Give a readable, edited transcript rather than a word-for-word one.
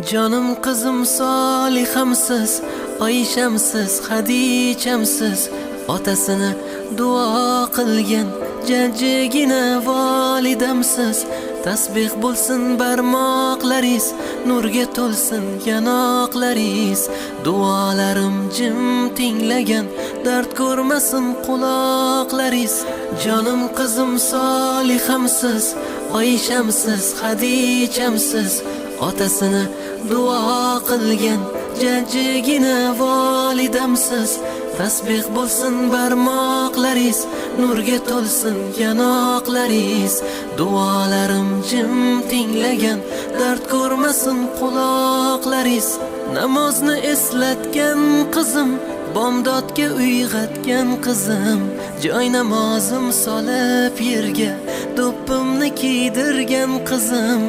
Jonim qizim Solihamsiz, Oyshamsiz, Xadichamsiz, otasini duo qilgan jajjigina volidamsiz. Tasbih bo'lsin barmoqlaringiz, nurga to'lsin yanoqlaringiz. Duolarim jim tinglagan, dard ko'rmasin quloqlaringiz. Jonim qizim Solihamsiz, Oyshamsiz, Xadichamsiz, otasini duo qilgan jajjigina volidamsiz. Tasbih bo'lsin barmoqlaringiz, nurga to'lsin yanoqlaringiz. Duolarim jim tinglagan, dard ko'rmasin quloqlaringiz. Namozni eslatgan qizim, bomdodga uyg'atgan qizim, joy namozim solib yerga do'ppimni kiydirgan qizim.